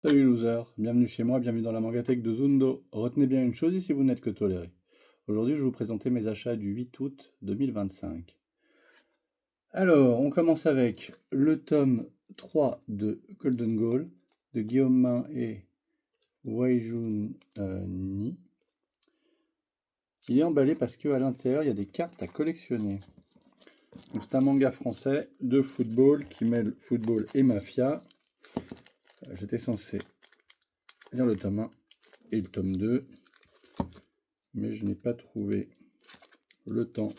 Salut loser, bienvenue chez moi, bienvenue dans la mangatech de Zundo. Retenez bien une chose ici, vous n'êtes que toléré. Aujourd'hui, je vais vous présenter mes achats du 8 août 2025. Alors, on commence avec le tome 3 de Golden Goal de Guillaume Main et Waijun Ni. Il est emballé parce qu'à l'intérieur, il y a des cartes à collectionner. Donc, c'est un manga français de football qui mêle football et mafia. J'étais censé lire le tome 1 et le tome 2. Mais je n'ai pas trouvé le temps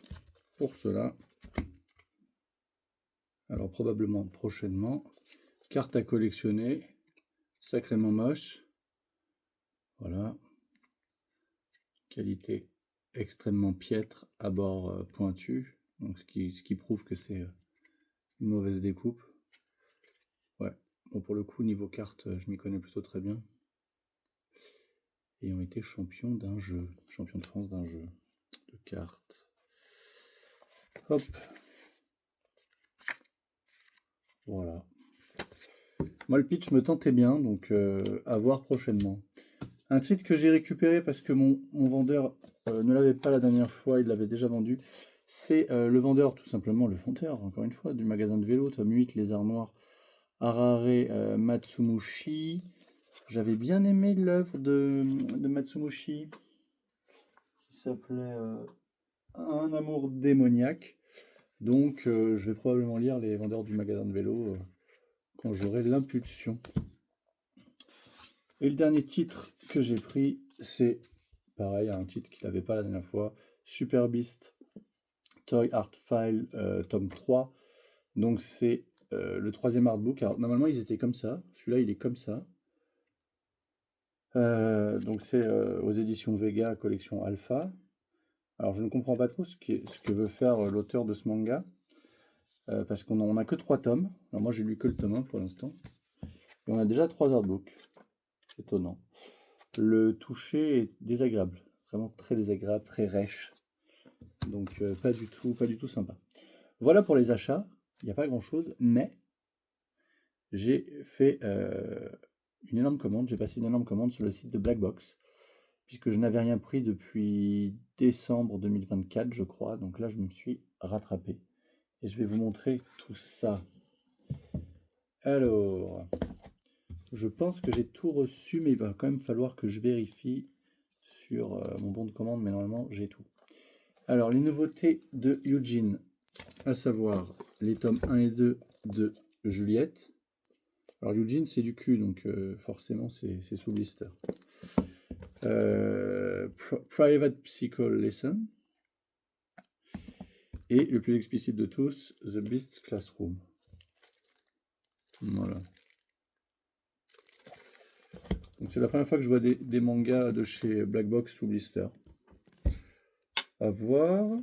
pour cela. Alors probablement prochainement. Carte à collectionner, sacrément moche. Voilà. Qualité extrêmement piètre, à bord pointu. Donc ce qui prouve que c'est une mauvaise découpe. Ouais. Bon, pour le coup, niveau carte, je m'y connais plutôt très bien. Ayant été champion d'un jeu. Champion de France d'un jeu de cartes. Hop. Voilà. Moi, le pitch me tentait bien, donc à voir prochainement. Un titre que j'ai récupéré parce que mon vendeur ne l'avait pas la dernière fois, il l'avait déjà vendu. C'est le vendeur, tout simplement, le vendeur, encore une fois, du magasin de vélo, tome 8, Les Arts Noirs, Harare Matsumushi. J'avais bien aimé l'œuvre de Matsumushi, qui s'appelait Un amour démoniaque. Donc, je vais probablement lire Les Vendeurs du magasin de vélo quand j'aurai l'impulsion. Et le dernier titre que j'ai pris, c'est pareil, un titre qu'il n'avait pas la dernière fois, Super Beast Toy Art File tome 3. Donc c'est le troisième artbook. Alors normalement ils étaient comme ça, celui-là il est comme ça. Donc c'est aux éditions Vega, collection Alpha. Alors je ne comprends pas trop ce que veut faire l'auteur de ce manga. Parce qu'on n'a que 3 tomes. Alors moi j'ai lu que le tome 1 pour l'instant. Et on a déjà 3 artbooks. Étonnant. Le toucher est désagréable. Vraiment très désagréable, très rêche. Donc pas du tout sympa. Voilà pour les achats. Il n'y a pas grand chose, mais j'ai fait une énorme commande. J'ai passé une énorme commande sur le site de Blackbox, puisque je n'avais rien pris depuis décembre 2024, je crois. Donc là, je me suis rattrapé. Et je vais vous montrer tout ça. Alors, je pense que j'ai tout reçu, mais il va quand même falloir que je vérifie sur mon bon de commande, mais normalement, j'ai tout. Alors, les nouveautés de Eugene, à savoir les tomes 1 et 2 de Juliette. Alors Eugene c'est du cul, donc forcément c'est sous blister. Private Psycho Lesson. Et le plus explicite de tous, The Beast Classroom. Voilà. Donc c'est la première fois que je vois des mangas de chez Blackbox sous blister. À voir.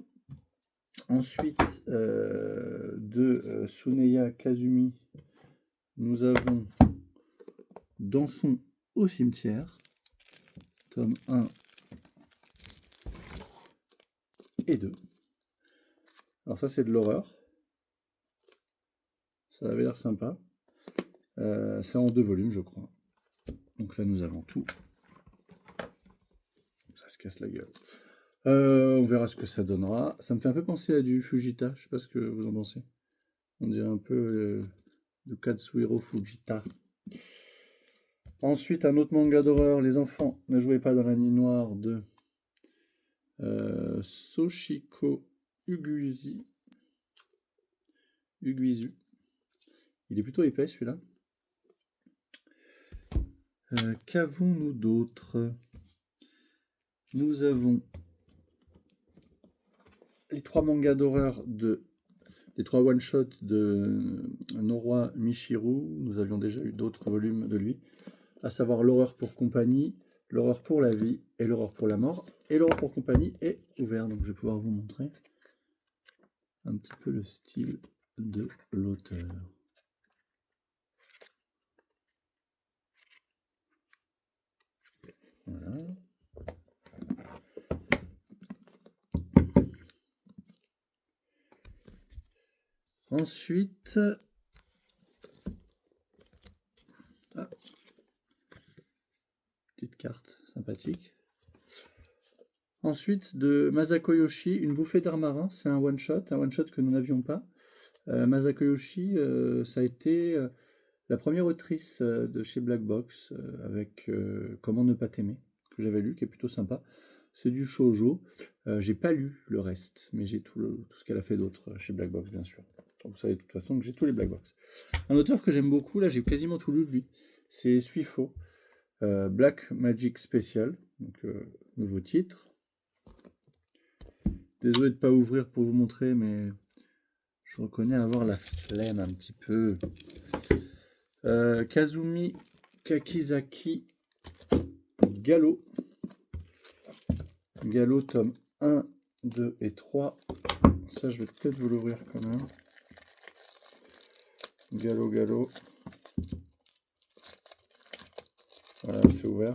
Ensuite, de Tsuneya Kazumi, nous avons Dansons au cimetière, tome 1 et 2. Alors ça c'est de l'horreur. Ça avait l'air sympa. C'est en 2 volumes je crois. Donc là nous avons tout. Ça se casse la gueule. On verra ce que ça donnera. Ça me fait un peu penser à du Fujita. Je sais pas ce que vous en pensez. On dirait un peu le Katsuhiro Fujita. Ensuite, un autre manga d'horreur. Les enfants, ne jouez pas dans la nuit noire de Soshiko Uguizu. Il est plutôt épais celui-là. Qu'avons-nous d'autre? Nous avons les 3 mangas d'horreur les 3 one-shots de Noroi Michiru. Nous avions déjà eu d'autres volumes de lui, à savoir l'horreur pour compagnie, l'horreur pour la vie et l'horreur pour la mort. Et l'horreur pour compagnie est ouvert, donc je vais pouvoir vous montrer un petit peu le style de l'auteur. Voilà. Ensuite, cartes, sympathique. Ensuite, de Masako Yoshi, Une bouffée d'air marin, c'est un one-shot que nous n'avions pas. Masako Yoshi, ça a été la première autrice de chez Black Box, avec Comment ne pas t'aimer, que j'avais lu, qui est plutôt sympa. C'est du shoujo. J'ai pas lu le reste, mais j'ai tout ce qu'elle a fait d'autre chez Black Box, bien sûr. Donc, vous savez de toute façon que j'ai tous les Black Box. Un auteur que j'aime beaucoup, là j'ai quasiment tout lu de lui, c'est Suifo. Black Magic Special, donc nouveau titre. Désolé de ne pas ouvrir pour vous montrer, mais je reconnais avoir la flemme un petit peu. Kazumi Kakizaki Gallo. Gallo, tome 1, 2 et 3. Ça, je vais peut-être vous l'ouvrir quand même. Gallo. Voilà, c'est ouvert.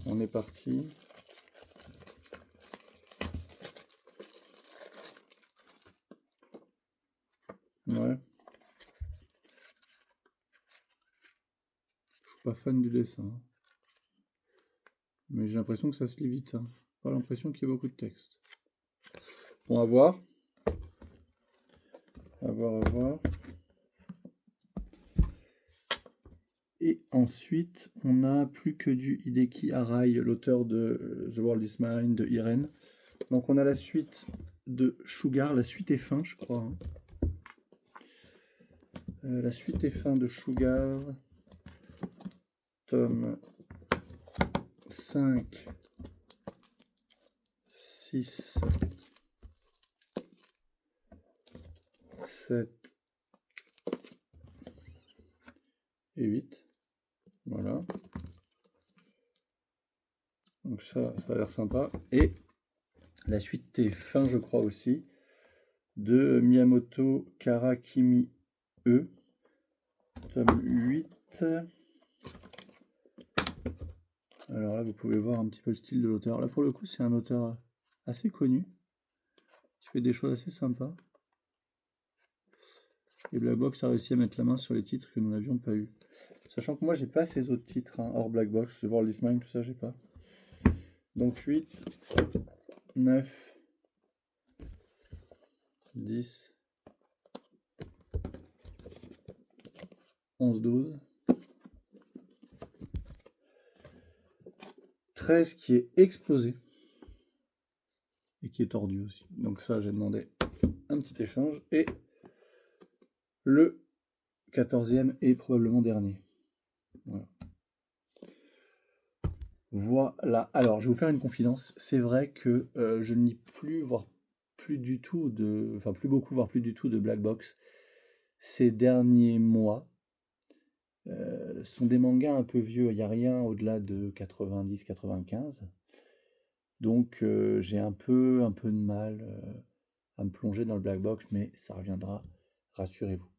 On est parti. Ouais. Je suis pas fan du dessin. Mais j'ai l'impression que ça se lit vite. Hein. Pas l'impression qu'il y ait beaucoup de texte. Bon, à voir. À voir. Et ensuite, on a plus que du Hideki Arai, l'auteur de The World is Mine, de Irene. Donc on a la suite de Sugar, la suite et fin, je crois. Hein. La suite et fin de Sugar, tome 5, 6, 7 et 8. Voilà. Donc ça a l'air sympa. Et la suite est fin, je crois aussi, de Miyamoto Karakimi E, tome 8. Alors là, vous pouvez voir un petit peu le style de l'auteur. Là, pour le coup, c'est un auteur assez connu, qui fait des choses assez sympas. Et Black Box a réussi à mettre la main sur les titres que nous n'avions pas eu. Sachant que moi, j'ai pas ces autres titres, hein, hors Black Box, The World is Mine, tout ça, j'ai pas. Donc 8, 9, 10, 11, 12, 13 qui est explosé et qui est tordu aussi. Donc ça, j'ai demandé un petit échange. Et le 14e est probablement dernier. Voilà. Alors, je vais vous faire une confidence. C'est vrai que je ne lis plus, voire plus du tout enfin plus beaucoup, voire plus du tout de Black Box ces derniers mois. Ce sont des mangas un peu vieux, il n'y a rien au-delà de 90-95. Donc j'ai un peu de mal à me plonger dans le Black Box, mais ça reviendra, rassurez-vous.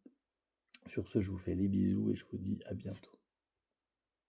Sur ce, je vous fais les bisous et je vous dis à bientôt.